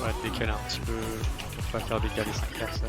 Ouais, décaler un petit peu, pour pas faire décaler 5 personnes.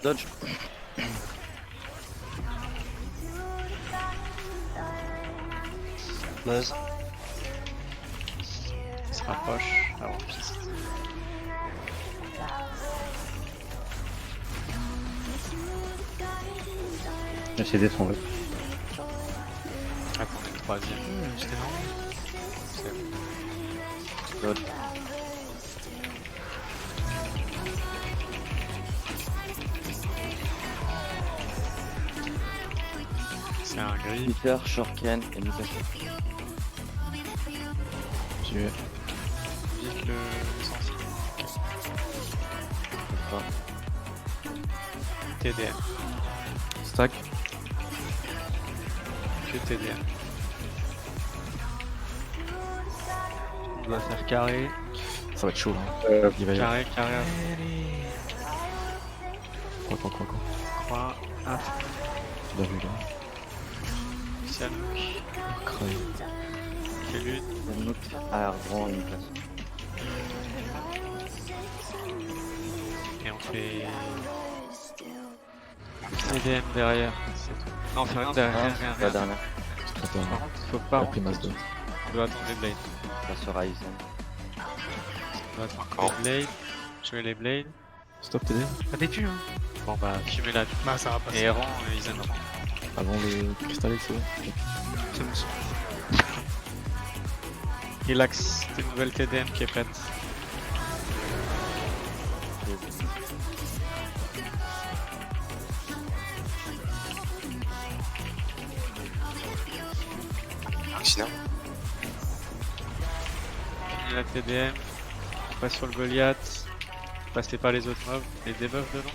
Dodge. Buzz. Il se rapproche avant piste. J'essaie de descendre. Attendez le troisième. J'étais normal. C'est bon. Dodge. C'est un gris. Peter, Shorken et Mikasa. J'y vais. Vite le sens. TDM. Stack. Que TDM. On doit faire carré. Ça va être chaud là. Il va y avoir. Carré. Quoi. Croix. Ah. Bien vu, gars. Sianouk. Creuil. Kélut. Yannouk, arrière grand et Mikasa. Et on fait. TDM derrière. C'est tout. Non, on fait rien derrière. La dernière. C'est trop Par tard. contre, faut Il pas. a pris masse d'eau. On doit attendre les blades. Ça sera Aizen. On doit attendre les blades. Jouer les blades. Stop TD. T'as vécu, hein? Bon bah, fumer la Bah, ça va passer. et errant, ils en auront. Avant le cristal, c'est bon. C'est bon, ça. Relax, c'est une nouvelle TDM qui est prête. Sinon, Fini la TDM. On passe sur le Goliath. Passez pas les autres mobs. Les debuffs dedans. Tout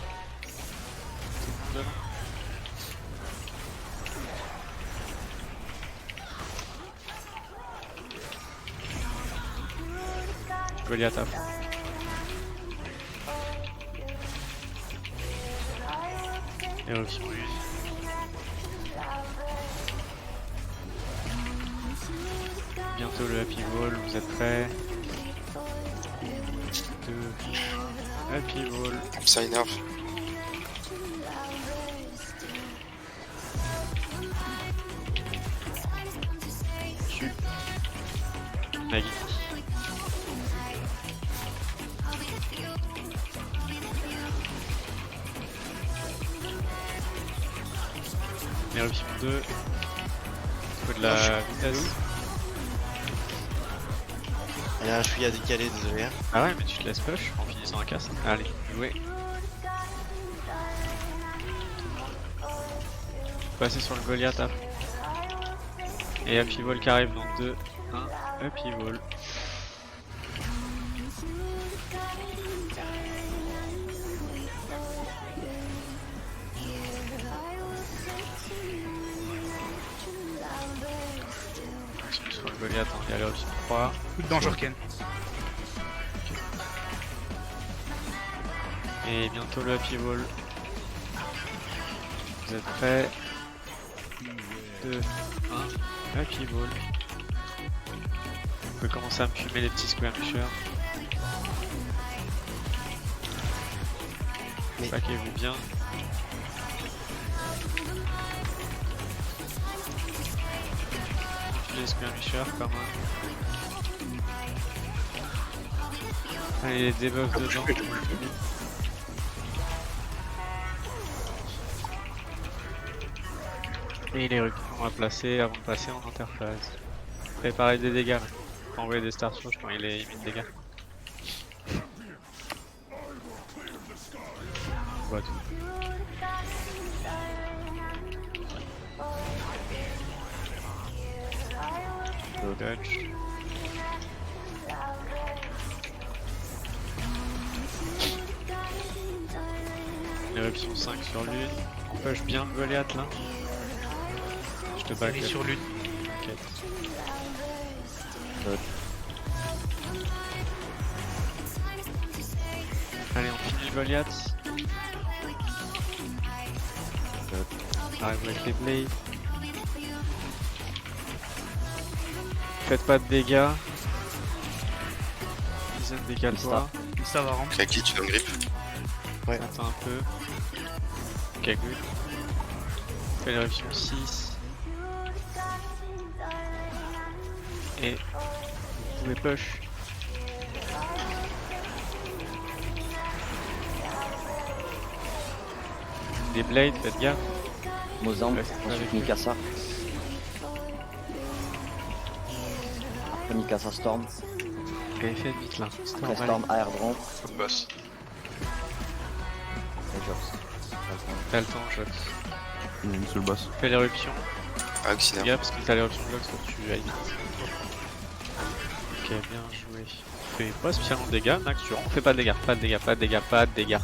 le monde dedans. Goliath à fond. Éruption 1. Bientôt le Happy Wall, vous êtes prêts? 2. Happy Wall. ça énerve. Tue. Nagui. Éruption 2. Faut de la vitesse. Il y a un chouïa décalé, désolé. Hein. Ah ouais, mais tu te laisses push en finissant un cast. Allez, jouez. Passez sur le Goliath à fond. Et Happy Wall qui arrive dans 2, 1, Happy Wall. Sur le Goliath, on y a l'option 3. Coup de danger, Ken. Et bientôt le Happy Wall. Vous êtes prêts? 2, 1, Happy Wall. On peut commencer à me fumer les petits skirmishers. Mais- Paquez-vous bien. Les skirmishers quand même. Allez, les debuffs dedans. Et les ruptions à placer avant de passer en interphase. Préparez des dégâts. Faut envoyer des stars rouges quand il est limite dégâts. Voilà tout. Dodge. Éruption 5 sur l'une. Push bien le Goliath là. Je te back Elle est sur l'une. T'inquiète. Allez, on finit le Goliath. Arrive avec les blades. Faites pas de dégâts. Dizaine décale-toi. Ça va rendre. Kaki, tu donnes grip. Attends un peu. Ok, good. Fais l'éruption 6. Et vous pouvez push. Des blades, faites gaffe. Mozambique, Ouais, c'est ensuite avec Mikasa. Après Mikasa Storm, Allez, faites vite là. après Storm Aerodrome Boss. et Jox. T'as le temps, Jox. Il est sur le boss. Fais l'éruption. Ah, Oxina. Gaffe parce que t'as l'éruption de Jox, faut que tu ailles vite. Ok, bien joué. Fais pas spécialement de dégâts, Max, tu on fait pas de dégâts, pas de dégâts, pas de dégâts, pas de dégâts.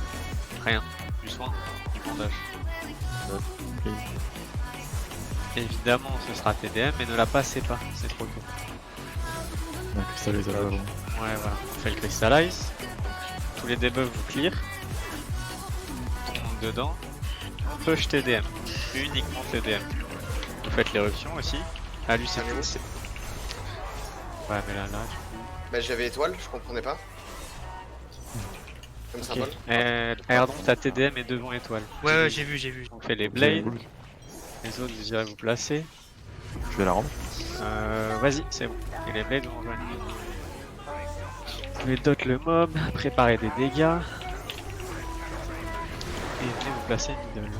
Rien. Du soin, du bandage. Évidemment, ce sera TDM, mais ne la passez pas, c'est trop tôt. Un cristallisé avant. Ouais, voilà. On fait le Crystallize. Tous les debuffs vous clear. Tout le monde dedans. Push TDM. Uniquement TDM. Vous faites l'éruption aussi. Ah, lui, c'est Ah, mais plus. Ouais, mais là, Bah j'avais étoile, je comprenais pas. Comme ok. symbole. Pardon, t'as TDM et devant étoile. Ouais, j'ai vu. On fait les blades. Les autres, vous irez vous placer. Je vais la rendre. Vas-y, c'est bon. Et les blades vont rejoindre. Vous pouvez dot le mob, préparer des dégâts. Et venez vous placer middle.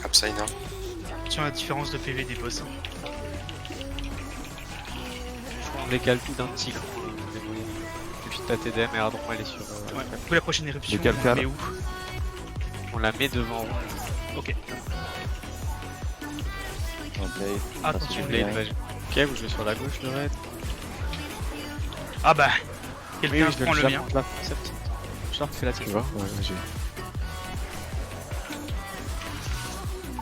Upside, hein. Tiens, la différence de PV des boss. On décale tout d'un petit cran. Vous débrouillez. Et puis ta TDM et Ardron, elle est sur. Ouais. Du coup, la prochaine éruption, Décale on la met cal. où? On la met devant. Ok. Blade, Attention, Blade, Blade. vas-y. Ok, vous jouez sur la gauche de raid. Ah bah, quelqu'un je prend le mien. Je la prends, cette petite. Shark, fais la Tu tienne. vois? Ouais, j'ai.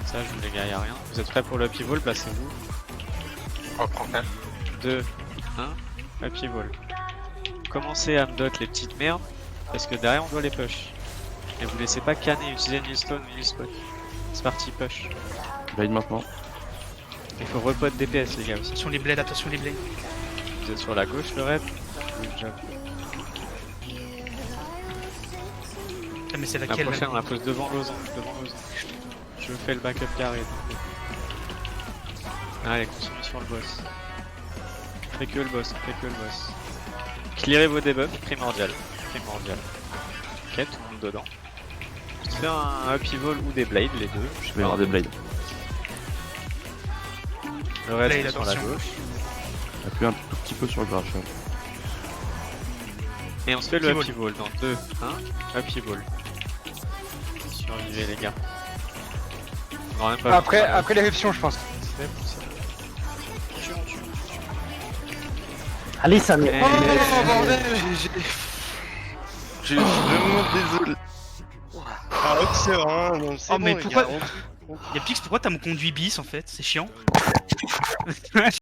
Ça, je vous les gars, y'a rien. Vous êtes prêts pour le pivot, placez-vous. On prend 4. 2, 1, happy wall. Commencez à me dot les petites merdes, parce que derrière on doit les push. Et vous laissez pas canner, utilisez Nilstone ou Nilspot. C'est parti, push. Blade maintenant. Il faut repot DPS les gars aussi. Attention les blades, attention les blades. Vous êtes sur la gauche le red. Good job. Ah, mais c'est La laquelle prochaine on là la pose devant losange, Je fais le backup carré. Allez, continuez sur le boss. Fais que le boss, fais que le boss. Clearez vos debuffs, primordial. Primordial. Ok, tout le monde dedans. Fais un upheaval ou des blades, les deux. Je vais avoir des blades. Le reste Blade, est sur la attention. gauche. Appuie un tout petit peu sur le graphe. Et on se fait le Upheaval. upheaval dans 2, 1, upheaval. Survivez les gars. On aura même pas Après l'éruption, je pense. C'est bon, ça. Allez, ça me. Eh, Oh bordel, j'ai vraiment désolé. Ah, excellent, non, c'est Oh, bon, mais les pourquoi- gars. Y'a Pix, pourquoi t'as mon conduit bis en fait? C'est chiant.